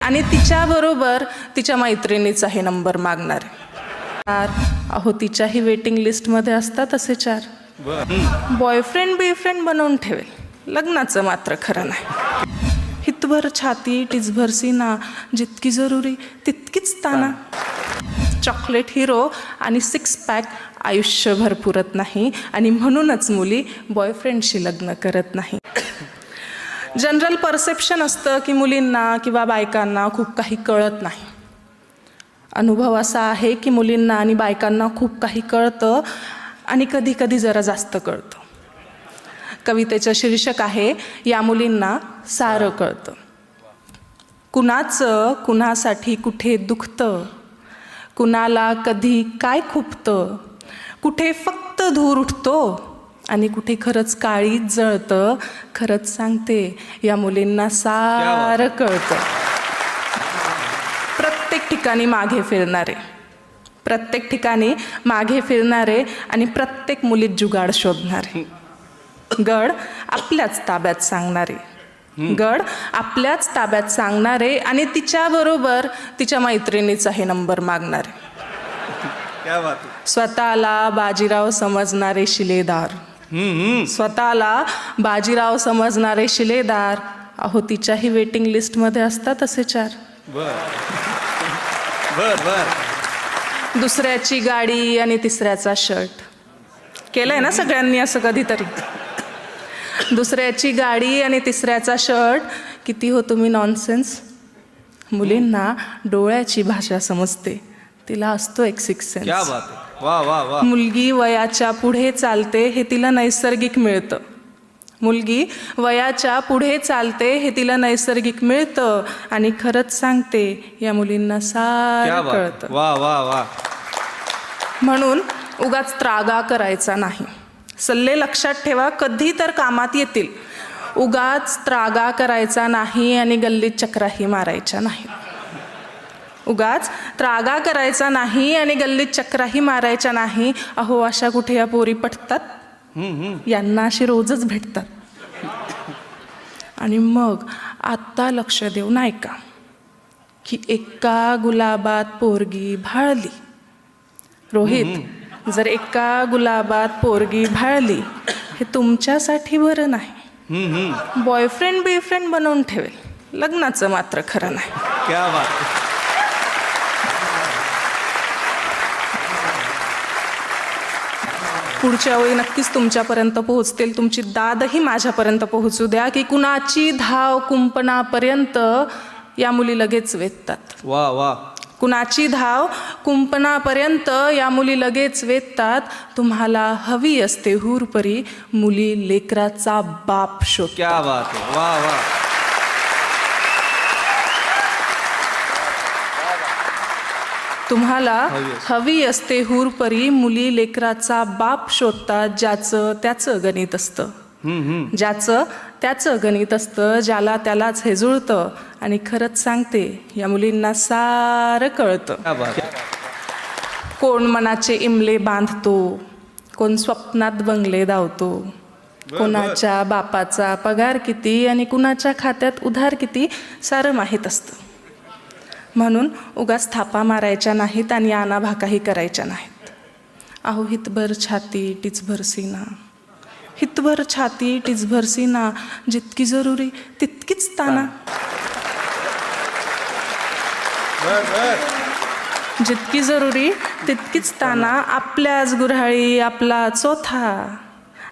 आणि तिच्याबरोबर तिच्या मैत्रिणीचाही नंबर मागणारे. अहो तिच्याही वेटिंग लिस्टमध्ये असतात असे 4. बॉयफ्रेंड बेफ्रेंड बनवून ठेवेल, लग्नाचं मात्र खरं नाही. हितभर छाती टिचभर सीना, जितकी जरुरी तितकीच ताना. चॉकलेट हिरो आणि 6 पॅक आयुष्यभर पुरत नाही आणि म्हणूनच मुली बॉयफ्रेंडशी लग्न करत नाही. जनरल परसेप्शन असतं की मुलींना किंवा बायकांना खूप काही कळत नाही. अनुभव असा आहे की मुलींना आणि बायकांना खूप काही कळतं आणि कधी कधी जरा जास्त कळतं. कवितेचं शीर्षक आहे या मुलींना सारं कळतं. कुणाचं कुणासाठी कुठे दुखतं, कुणाला कधी काय खुपतं, कुठे फक्त धूर उठतो आणि कुठे खरंच काळीच जळतं. खरंच सांगते या मुलींना सारं कळतं. प्रत्येक ठिकाणी मागे फिरणारे, प्रत्येक ठिकाणी मागे फिरणारे आणि प्रत्येक मुलीत जुगाड शोधणारे. गड आपल्याच ताब्यात सांगणारे, गड आपल्याच ताब्यात सांगणारे आणि तिच्याबरोबर तिच्या मैत्रिणीचाही नंबर मागणारे. स्वतःला बाजीराव समजणारे शिलेदार, स्वतःला बाजीराव समजणारे शिलेदार. अहो तिच्याही वेटिंग लिस्टमध्ये असतात असे 4. दुसऱ्याची गाडी आणि तिसऱ्याचा शर्ट. केलंय ना सगळ्यांनी असं कधीतरी? दुसऱ्याची गाडी आणि तिसऱ्याचा शर्ट. किती हो तुम्ही नॉनसेन्स. मुलींना डोळ्याची भाषा समजते, तिला असतो एक 6th सेन्स. वाह वाह वाह. मुलगी वयाच्या पुढे चालते हे तिला नैसर्गिक मिळतं. मुलगी वयाच्या पुढे चालते हे तिला नैसर्गिक मिळतं आणि खरंच सांगते या मुलींना सारं कळतं. वाह वाह वाह. म्हणून उगाच त्रागा करायचा नाही. सल्ले लक्षात ठेवा, कधी तर कामात येतील. उगाच त्रागा करायचा नाही आणि गल्लीत चक्राही मारायच्या नाही. उगाच त्रागा करायचा नाही आणि गल्लीत चक्राही मारायच्या नाही. अहो अशा कुठे या पोरी पटतात, यांना अशी रोजच भेटतात. आणि मग आत्ता लक्ष देऊ नाही का की एका गुलाबात पोरगी भाळली. रोहित, जर एका गुलाबात पोरगी भाळली हे तुमच्यासाठी बरं नाही. बॉयफ्रेंड बेफ्रेंड बनवून ठेवेल, लग्नाचं मात्र खरं नाही. क्या बात. पुढच्या वेळी नक्कीच तुमच्यापर्यंत पोहोचतील. तुमची दादही माझ्यापर्यंत पोहोचू द्या की कुणाची धाव कुंपणापर्यंत या मुली लगेच वेधतात. वा वा. कुणाची धाव कुंपणापर्यंत या मुली लगेच वेधतात. तुम्हाला हवी असते हूरपरी, मुली लेकराचा बाप शोधतात. क्या बात है. वा वा. तुम्हाला हवी असते हूरपरी, मुली लेकराचा बाप शोधतात. ज्याचं त्याचं गणित असतं, ज्याचं त्याचं गणित असतं, ज्याला त्यालाच हे जुळतं आणि खरंच सांगते या मुलींना सारं कळतं. कोण मनाचे इमले बांधतो, कोण स्वप्नात बंगले धावतो, कोणाच्या बापाचा पगार किती आणि कुणाच्या खात्यात उधार किती सारं माहीत असतं. म्हणून उगाच थापा मारायच्या नाहीत आणि आनाभाकाही करायच्या नाहीत. अहो हितभर छाती टिचभर सीना, हितभर छाती टिचभर सीना, जितकी जरुरी तितकीच ताना. जितकी जरुरी तितकीच ताना. आपल्याच गुऱ्हाळी आपला चोथा,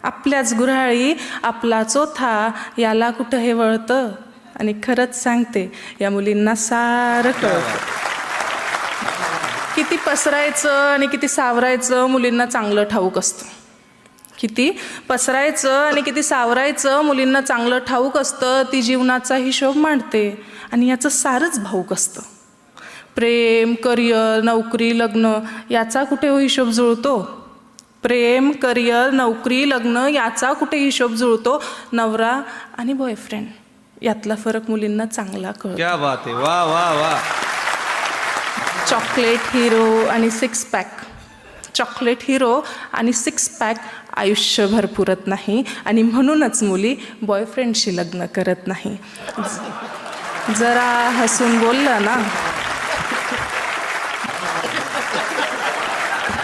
आपल्याच गुऱ्हाळी आपला चोथा, याला कुठं हे वळतं आणि खरंच सांगते या मुलींना सारं कळतं. किती पसरायचं आणि किती सावरायचं मुलींना चांगलं ठाऊक असतं. किती पसरायचं आणि किती सावरायचं मुलींना चांगलं ठाऊक असतं. ती जीवनाचा हिशोब मांडते आणि याचं सारंच भाऊक असतं. प्रेम, करिअर, नोकरी, लग्न याचा कुठे हिशोब जुळतो? प्रेम, करिअर, नोकरी, लग्न याचा कुठे हिशोब जुळतो? नवरा आणि बॉयफ्रेंड यातला फरक मुलींना चांगला कळतो. क्या बात है. वा वा वा. चॉकलेट हिरो आणि 6 पॅक, चॉकलेट हिरो आणि 6 पॅक आयुष्यभर पुरत नाही आणि म्हणूनच मुली बॉयफ्रेंडशी लग्न करत नाही. जरा हसून बोललं ना.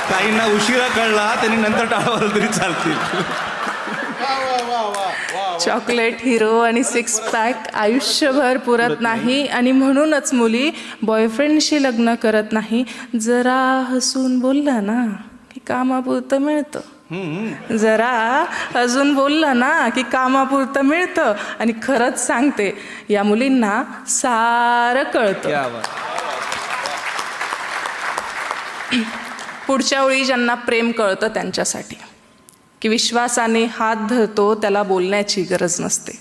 काहींना उशिरा कळला त्यांनी नंतर टाळावलं तरी चालतील. चॉकलेट हिरो आणि सिक्स पॅक आयुष्यभर पुरत नाही आणि म्हणूनच मुली बॉयफ्रेंडशी लग्न करत नाही. जरा हसून बोलला ना की कामापुरतं मिळतं. जरा अजून बोललं ना की कामापुरतं मिळतं. आणि खरंच सांगते, या मुलींना सारं कळतं. पुढच्या वेळी ज्यांना प्रेम कळतं त्यांच्यासाठी, की विश्वासाने हात धरतो त्याला बोलण्याची गरज नसते.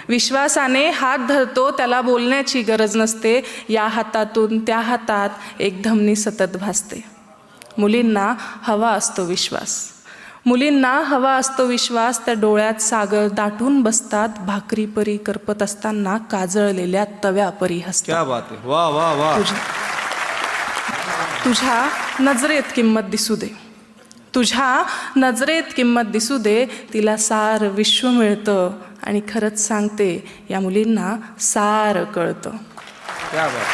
विश्वासाने हात धरतो त्याला बोलण्याची गरज नसते. या हातातून त्या हातात एक धमनी सतत भासते. मुलींना हवा असतो विश्वास. मुलींना हवा असतो विश्वास. त्या डोळ्यात सागर दाटून बसतात. भाकरी परी करपत असताना काजळलेल्या तव्यापरी हसतात. क्या बात आहे. वा वा वा. तुझ्या नजरेत किंमत दिसू दे. तुझ्या नजरेत किंमत दिसू दे. तिला सार विश्व मिळतं. आणि खरंच सांगते, या मुलींना सारं कळतं. क्या बात.